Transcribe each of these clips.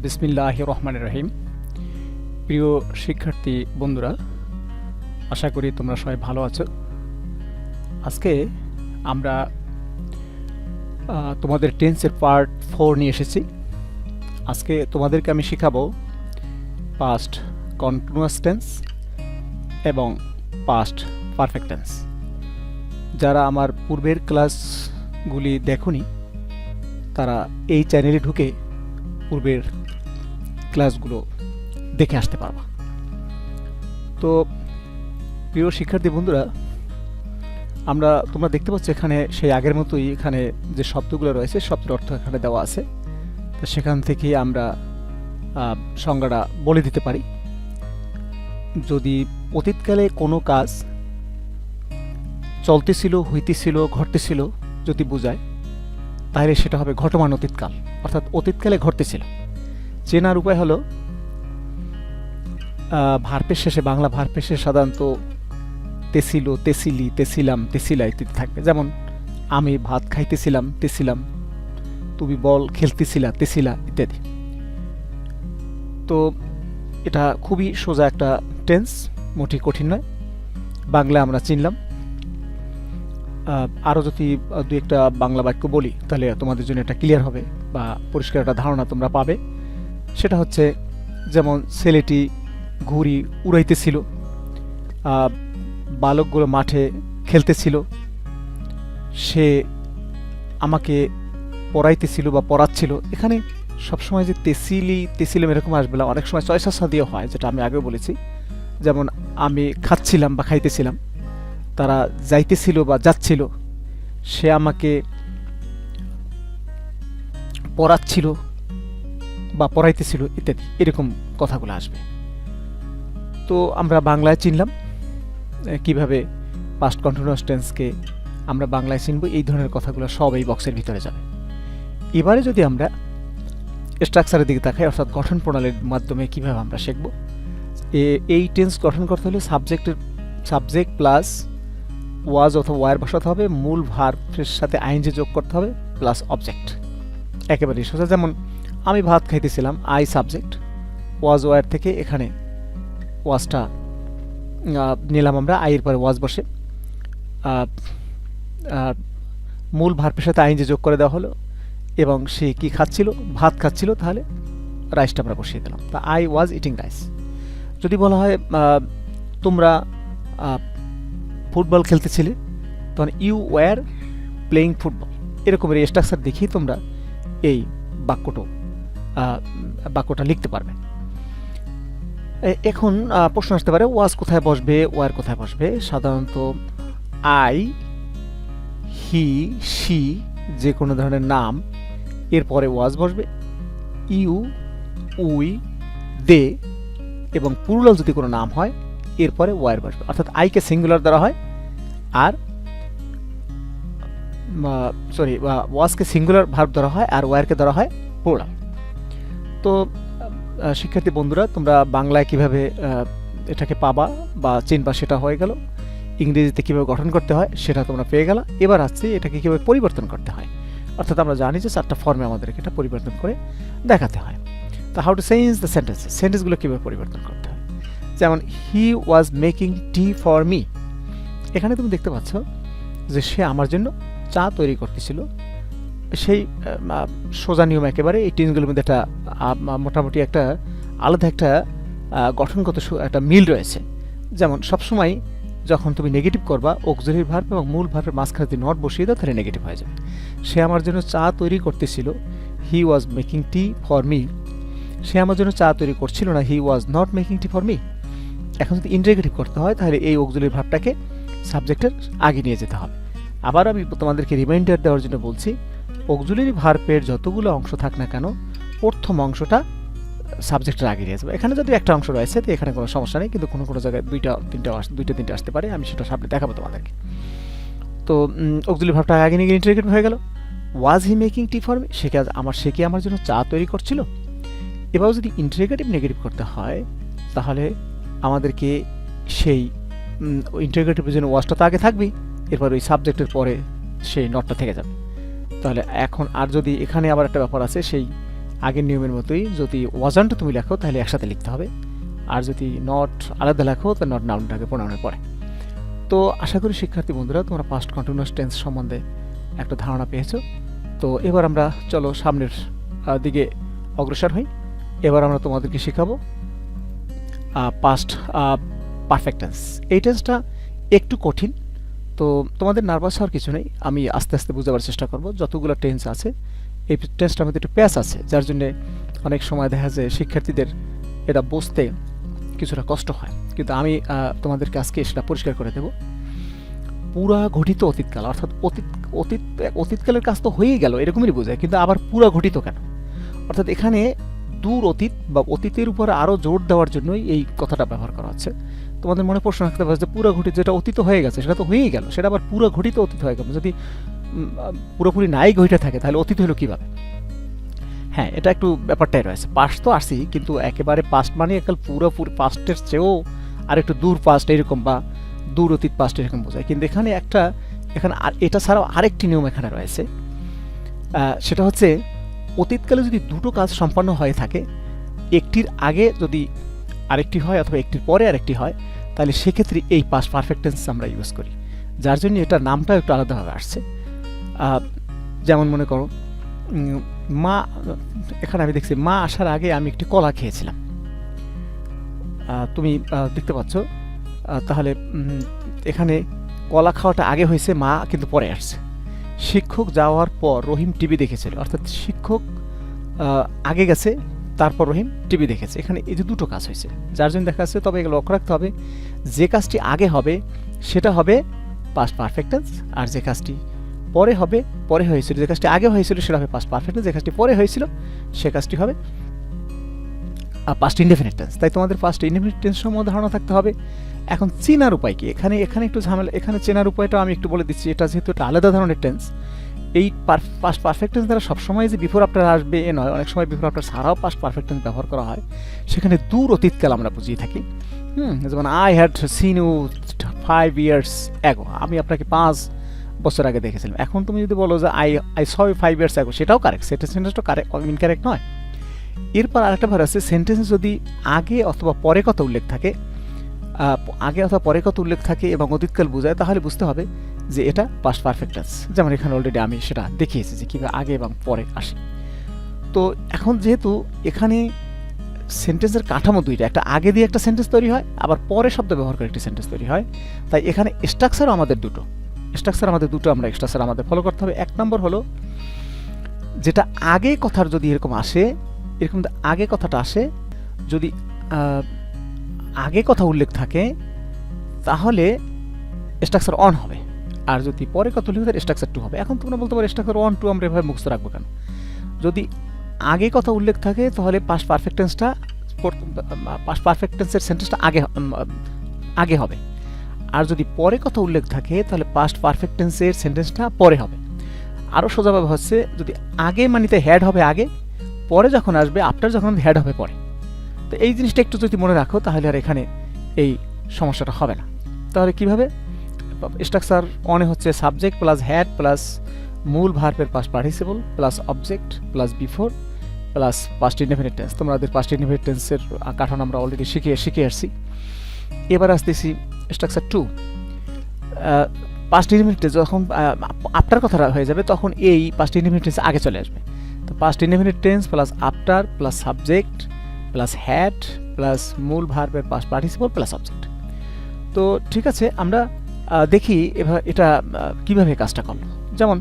বিসমিল্লাহির রহমানির রহিম। প্রিয় শিক্ষার্থী বন্ধুরা, আশা করি তোমরা সবাই ভালো আছো। আজকে আমরা তোমাদের টেন্সের পার্ট 4 নিয়ে এসেছি। আজকে তোমাদেরকে আমি শেখাবো পাস্ট কন্টিনিউয়াস টেন্স এবং পাস্ট পারফেক্ট টেন্স। যারা আমার পূর্বের ক্লাসগুলি দেখোনি তারা এই চ্যানেলে ঢুকে পূর্বের ক্লাসগুলো দেখে আসতে পারবা। তো প্রিয় শিক্ষার্থী বন্ধুরা, তোমরা দেখতে পাচ্ছ এখানে সেই আগের মতোই এখানে যে শব্দগুলো রয়েছে শব্দের অর্থ এখানে দেওয়া আছে। তো সেখান থেকে আমরা সংজ্ঞাটা বলে দিতে পারি। যদি অতীতকালে কোনো কাজ চলতেছিল, হইতেছিল, ঘটতেছিল যদি বোঝায়, তাহলে সেটা হবে ঘটমান অতীতকাল, অর্থাৎ অতীতকালে ঘটতেছিল। চেনার উপায় হলো ভার্বের শেষে, বাংলা ভার্বের শেষে সাধারণত তেছিল, তেছিলি, তেছিলাম, তেছিলা ইত্যাদি থাকবে। যেমন আমি ভাত খাইতেছিলাম, তেছিলাম, তুমি বল খেলতেছিলা, তেছিলা ইত্যাদি। তো এটা খুবই সোজা একটা টেন্স, মোটেই কঠিন নয়। বাংলা আমরা চিনলাম। আরও যদি দু একটা বাংলা বাক্য বলি তাহলে তোমাদের জন্য এটা ক্লিয়ার হবে বা পরিষ্কার একটা ধারণা তোমরা পাবে। সেটা হচ্ছে যেমন ছেলেটি ঘুড়ি উড়াইতেছিল, বালকগুলো মাঠে খেলতেছিল, সে আমাকে পড়াইতেছিল বা পড়াচ্ছিল। এখানে সবসময় যে তেসিলি, তেসিলাম এরকম আসবে না, অনেক সময় চয়সা দিয়ে হয়, যেটা আমি আগেও বলেছি। যেমন আমি খাচ্ছিলাম বা খাইতেছিলাম, তারা যাইতেছিল বা যাচ্ছিল, সে আমাকে পড়াচ্ছিল বা পড়াইতেছিল ইত্যাদি, এরকম কথাগুলো আসবে। তো আমরা বাংলায় চিনলাম কিভাবে পাস্ট কন্টিনিউয়াস টেন্সকে আমরা বাংলায় চিনব। এই ধরনের কথাগুলো সব এই বক্সের ভিতরে যাবে। এবারে যদি আমরা স্ট্রাকচারের দিকে তাকাই, অর্থাৎ গঠন প্রণালীর মাধ্যমে কিভাবে আমরা শিখব। এই টেন্স গঠন করতে হলে সাবজেক্ট প্লাস ওয়াজ অথবা ওয়ার বসাতে হবে, মূল ভার্বের সাথে আইএনজি যোগ করতে হবে, প্লাস অবজেক্ট। একেবারেই সোজা। যেমন আমি ভাত খাইতেছিলাম, আই সাবজেক্ট, ওয়াজ ওয়ার থেকে এখানে ওয়াজটা নিলাম আমরা, আইয়ের পরে ওয়াজ বসে মূল ভার্বের সাথে আইএনজি যোগ করে দেওয়া হলো, এবং সে কি খাচ্ছিল, ভাত খাচ্ছিল, তাহলে রাইসটা আমরা বসিয়ে দিলাম। তা আই ওয়াজ ইটিং রাইস। যদি বলা হয় তোমরা ফুটবল খেলতেছিলে, তখন ইউ ওয়ার প্লেয়িং ফুটবল। এরকমের এই স্ট্রাকচার দেখেই তোমরা এই বাক্যটা লিখতে পারবে। এখন প্রশ্ন আসতে পারে ওয়াজ কোথায় বসবে, ওয়ার কোথায় বসবে। সাধারণত আই, হি, শি যে কোনো ধরনের নাম এরপরে ওয়াজ বসবে, ইউ, উই, দে এবং প্লুরাল যদি কোনো নাম হয় এরপরে ওয়ার বসবে। অর্থাৎ আইকে সিঙ্গুলার ধরা হয়, আর ওয়াজকে সিঙ্গুলার ভার্ব ধরা হয়, আর ওয়ারকে ধরা হয় প্লুরাল। তো শিক্ষার্থী বন্ধুরা, তোমরা বাংলায় কিভাবে এটাকে পাবা বা চিনবা সেটা হয়ে গেল। ইংরেজিতে কিভাবে গঠন করতে হয় সেটা তোমরা পেয়ে গেলা। এবার আসছে এটাকে কিভাবে পরিবর্তন করতে হয়। অর্থাৎ আমরা জানি যে 4টা ফর্মে আমাদেরকে এটা পরিবর্তন করে দেখাতে হয়। তো how to change the sentences, সেন্টেন্সগুলো কীভাবে পরিবর্তন করতে হয়। যেমন he was making tea for me. এখানে তুমি দেখতে পাচ্ছ যে সে আমার জন্য চা তৈরি করতেছিল। সেই সোজা নিয়ম একেবারে। এই টেন্সগুলোর মধ্যে একটা মোটামুটি একটা আলাদা একটা গঠনগত একটা মিল রয়েছে। যেমন সবসময় যখন তুমি নেগেটিভ করবা, অক্সিলারি ভার্ব এবং মূল ভার্বের মাঝখানে যদি নট বসিয়ে দাও তাহলে নেগেটিভ হয়ে যাবে। সে আমার জন্য চা তৈরি করতেছিল, he was making tea for me. সে আমার জন্য চা তৈরি করছিল না, he was not making tea for me. এখন যদি ইন্টারোগেটিভ করতে হয় তাহলে এই অক্সিলারি ভার্বটাকে সাবজেক্টের আগে নিয়ে যেতে হবে। আবার আমি তোমাদেরকে রিমাইন্ডার দেওয়ার জন্য বলছি, অক্সিলারি ভার্বের যতগুলো অংশ থাক না কেন প্রথম অংশটা সাবজেক্টের আগে নিয়ে যাবে। এখানে যদি একটা অংশ রয়েছে তো এখানে কোনো সমস্যা নেই, কিন্তু কোনো জায়গায় দুইটা তিনটা আসতে পারে। আমি সেটা সামনে দেখাবো তোমাদেরকে। তো অক্সিলারি ভার্বটা আগে নিয়ে ইন্টারোগেটিভ হয়ে গেল। ওয়াজ হি মেকিং টি ফর মি, সে কি আমার জন্য চা তৈরি করছিল। এবার যদি ইন্টারোগেটিভ নেগেটিভ করতে হয় তাহলে আমাদেরকে সেই ইন্টারোগেটিভের জন্য ওয়াজটা তো আগে থাকবেই, এরপর ওই সাবজেক্টের পরে সেই নটটা থেকে যাবে। তাহলে এখন আর যদি এখানে আবার একটা ব্যাপার আছে, সেই আগের নিয়মের মতোই যদি ওয়াজনটা তুমি লেখো তাহলে একসাথে লিখতে হবে, আর যদি নট আলাদা লেখো তাহলে নট নাউনটাকে প্রোনাউনের পরে। তো আশা করি শিক্ষার্থী বন্ধুরা তোমরা পাস্ট কন্টিনিউয়াস টেন্স সম্বন্ধে একটা ধারণা পেয়েছো। তো এবার আমরা চলো সামনের দিকে অগ্রসর হই। এবার আমরা তোমাদেরকে শেখাবো পাস্ট পারফেক্ট টেন্স। এই টেন্সটা একটু কঠিন, তো তোমাদের নার্ভাস হওয়ার কিছু নেই, আমি আস্তে আস্তে বোঝাবার চেষ্টা করব। যতগুলো টেন্স আছে এই টেন্সটার মধ্যে একটু প্যাচ আছে, যার জন্যে অনেক সময় দেখা যায় শিক্ষার্থীদের এটা বুঝতে কিছুটা কষ্ট হয়, কিন্তু আমি তোমাদেরকে আজকে সেটা পরিষ্কার করে দেব। পুরা ঘটিত অতীতকাল, অর্থাৎ অতীতকালের কাজ তো হয়েই গেল এরকমই বোঝায়, কিন্তু আবার পুরা ঘটিত কেন? অর্থাৎ এখানে দূর অতীত বা অতীতের উপরে আরও জোর দেওয়ার জন্যই এই কথাটা ব্যবহার করা হচ্ছে। তোমাদের মনে প্রশ্ন রাখতে পারে যে পুরা ঘটিত, যেটা অতীত হয়ে গেছে সেটা তো হয়েই গেল, সেটা আবার পুরা ঘটিত অতীত হয়ে গেল। যদি পুরোপুরি নাই ঘটে থাকে তাহলে অতীত হলো কীভাবে? হ্যাঁ, এটা একটু ব্যাপারটাই রয়েছে। পাস্ট তো আসছি, কিন্তু একেবারে পাস্ট মানে একাল পুরোপুরি পাস্টের চেয়েও আর একটু দূর পাস্ট এরকম, বা দূর অতীত পাস্ট এরকম বোঝায়। কিন্তু এখানে আর এটা ছাড়াও আরেকটি নিয়ম এখানে রয়েছে, সেটা হচ্ছে অতীতকালে যদি দুটো কাজ সম্পন্ন হয়ে থাকে, একটির আগে যদি আরেকটি হয় অথবা একটির পরে আরেকটি হয়, তাহলে সেক্ষেত্রে এই পাস্ট পারফেক্ট টেন্স আমরা ইউজ করি, যার জন্য এটার নামটাও একটু আলাদাভাবে আসছে। যেমন মনে করো মা, এখানে আমি দেখছি মা আসার আগে আমি একটি কলা খেয়েছিলাম, তুমি দেখতে পাচ্ছ। তাহলে এখানে কলা খাওয়াটা আগে হয়েছে, মা কিন্তু পরে আসছে। শিক্ষক যাওয়ার পর রহিম টিভি দেখেছিল, অর্থাৎ শিক্ষক আগে গেছে, তারপর রহিম টিভি দেখেছে। এখানে এই যে দুটো কাজ হয়েছে, যার জন্য দেখা যাচ্ছে। তবে এগুলো লক্ষ্য রাখতে হবে, যে কাজটি আগে হবে সেটা হবে পাস্ট পারফেক্ট টেন্স, আর যে কাজটি পরে হবে, পরে হয়েছিল, যে কাজটি আগে হয়েছিল সেটা হবে পাস্ট পারফেক্ট টেন্স, যে কাজটি পরে হয়েছিল সে কাজটি হবে পাস্ট ইনডেফিনিট টেন্স। তাই তোমাদের পাস্ট ইনডেফিনিট টেন্স সম্বন্ধে ধারণা থাকতে হবে। এখন চেনার উপায় কি? এখানে একটু ঝামেলা। এখানে চেনার উপায়টা আমি একটু বলে দিচ্ছি। এটা যেহেতু একটা আলাদা ধরনের টেন্স, এই পাস্ট পারফেক্ট টেন্স দ্বারা সবসময় যে বিফোর আফটার আসবে এ নয়, অনেক সময় বিফোর আফটার ছাড়াও পাস্ট পারফেক্ট টেন্স ব্যবহার করা হয়। সেখানে দূর অতীতকাল আমরা বুঝিয়ে থাকি। যেমন I had seen you 5 years ago, আমি আপনাকে 5 বছর আগে দেখেছিলাম। এখন তুমি যদি বলো যে I saw you 5 years ago, সেটাও কারেক্ট, সেন্টেন্সটা কারেক্ট, ইনকারেক্ট নয়। এরপর আরেকটা ভার আছে, সেন্টেন্স যদি আগে অথবা পরে কথা উল্লেখ থাকে, আগে অথবা পরে কথা উল্লেখ থাকে এবং অতীতকাল বোঝায়, তাহলে বুঝতে হবে যে এটা পাস্ট পারফেক্ট টেন্স। যেমন এখানে অলরেডি আমি সেটা দেখিয়েছি যে কীভাবে আগে এবং পরে আসে। তো এখন যেহেতু এখানে সেন্টেন্সের কাঠামো দুইটা, একটা আগে দিয়ে একটা সেন্টেন্স তৈরি হয়, আবার পরে শব্দ ব্যবহার করে একটি সেন্টেন্স তৈরি হয়, তাই এখানে স্ট্রাকচারও আমাদের দুটো আমরা স্ট্রাকচার আমাদের ফলো করতে হবে। এক নম্বর হলো, যেটা আগে কথার যদি এরকম আগে কথাটা আসে, যদি আগে কথা উল্লেখ থাকে তাহলে স্ট্রাকচার 1 হবে, আর যদি পরে কথা উল্লেখ থাকে স্ট্রাকচার 2 হবে। এখন তোমরা বলতে পারো স্ট্রাকচার 1, 2 আমরা এভাবে মুখস্থ রাখবো কেন? যদি আগে কথা উল্লেখ থাকে তাহলে পাস্ট পারফেক্ট টেন্সের সেন্টেন্সটা আগে হবে, আর যদি পরে কথা উল্লেখ থাকে তাহলে পাস্ট পারফেক্ট টেন্সের সেন্টেন্সটা পরে হবে। আরও সোজাভাবে হচ্ছে, যদি আগে মানিতে হ্যাড হবে আগে, পরে যখন আসবে আফটার যখন হ্যাড হবে পরে। তো এই জিনিসটা একটু যদি মনে রাখো তাহলে আর এখানে এই সমস্যাটা হবে না। তাহলে কিভাবে? স্ট্রাকচার 1 হচ্ছে সাবজেক্ট প্লাস হ্যাড প্লাস মূল ভার্বের past participle plus object plus before plus past indefinite tense. তোমাদের পাস্ট ইনডেফিনিট টেন্সের কাঠামো আমরা অলরেডি শিখে আসছি। এবার আসতেছি স্ট্রাকচার 2। পাস্ট ইনডেফিনিট টেন্স যখন আফটার কথা হয়ে যাবে, তখন এই পাস্ট ইনডেফিনিট টেন্স আগে চলে আসবে। তো past indefinite tense plus after plus subject plus had plus মূল ভার্বের পাস্ট পার্টিসিপল প্লাস অবজেক্ট। তো ঠিক আছে, আমরা দেখি এবার এটা কিভাবে কাজটা করলো। যেমন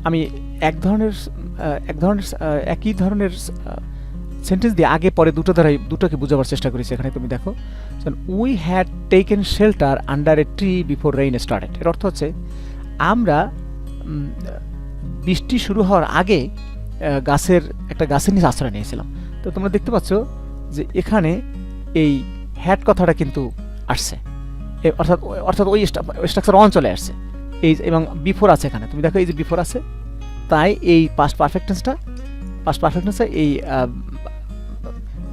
আমি একই ধরনের সেন্টেন্স দিয়ে আগে পরে দুটোকে বোঝাবার চেষ্টা করেছি। এখানে তুমি দেখো, we had taken shelter under a tree before rain started. এর অর্থ হচ্ছে আমরা বৃষ্টি শুরু হওয়ার আগে একটা গাছের নিচে আশ্রয় নিয়েছিলাম। তো তোমরা দেখতে পাচ্ছ যে এখানে এই হ্যাড কথাটা কিন্তু আসছে, অর্থাৎ ওই স্ট্রাকচার 1 চলে আসছে, এবং বিফোর আছে এখানে। তুমি দেখো এই যে বিফোর আছে, তাই এই পাস্ট পারফেক্ট টেন্সটা এই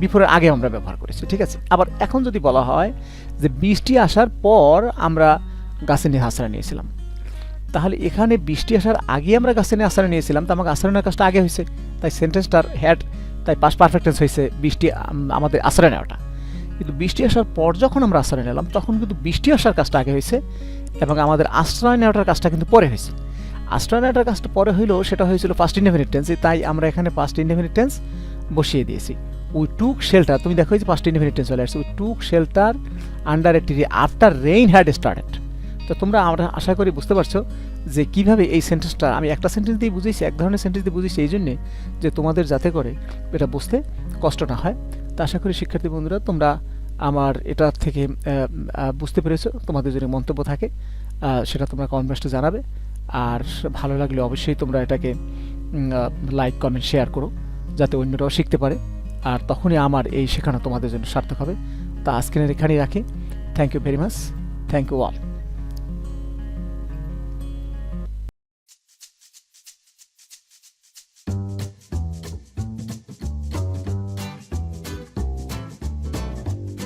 বিফোরের আগে আমরা ব্যবহার করেছি। ঠিক আছে। আবার এখন যদি বলা হয় যে বৃষ্টি আসার পর আমরা গাছের নিচে আশ্রয় নিয়েছিলাম, তাহলে এখানে বৃষ্টি আসার আগে আমরা গাছটা আশ্রয় নিয়েছিলাম, তো আমাকে আশ্রয় নেওয়ার কাজটা আগে হয়েছে, তাই সেন্টেন্সটার হেড, তাই পাস্ট পারফেক্ট টেন্স হয়েছে বৃষ্টি আমাদের আশ্রয় নেওয়াটা। কিন্তু বৃষ্টি আসার পর যখন আমরা আশ্রয় নিলাম তখন কিন্তু বৃষ্টি আসার কাজটা আগে হয়েছে এবং আমাদের আশ্রয় নেওয়াটার কাজটা কিন্তু পরে হয়েছে। আশ্রয় নেওয়াটার কাজটা পরে হইলেও সেটা হয়েছিল পাস্ট ইনডেফিনিট টেন্সে, তাই আমরা এখানে পাস্ট ইনডেফিনিট টেন্স বসিয়ে দিয়েছি। উই টুক শেল্টার, তুমি দেখো যে পাস্ট ইনডেফিনিট টেন্স চলে আসছে, we took shelter under a tree after rain had started. তো তোমরা আমরা আশা করি বুঝতে পারছো যে কিভাবে এই সেন্টেন্সটা আমি একটা সেন্টেন্স দিয়ে বুঝেছি, এক ধরনের সেন্টেন্স দিয়ে বুঝেছি এই জন্যে যে তোমাদের যাতে করে এটা বুঝতে কষ্ট না হয়। তা আশা করি শিক্ষার্থী বন্ধুরা তোমরা আমার এটা থেকে বুঝতে পেরেছো। তোমাদের যদি মন্তব্য থাকে সেটা তোমরা কমেন্টে জানাবে, আর ভালো লাগলে অবশ্যই তোমরা এটাকে লাইক কমেন্ট শেয়ার করো যাতে অন্যরাও শিখতে পারে, আর তখনই আমার এই শেখানো তোমাদের জন্য সার্থক হবে। তা আজকের এখানেই রাখি। Thank you very much, thank you all.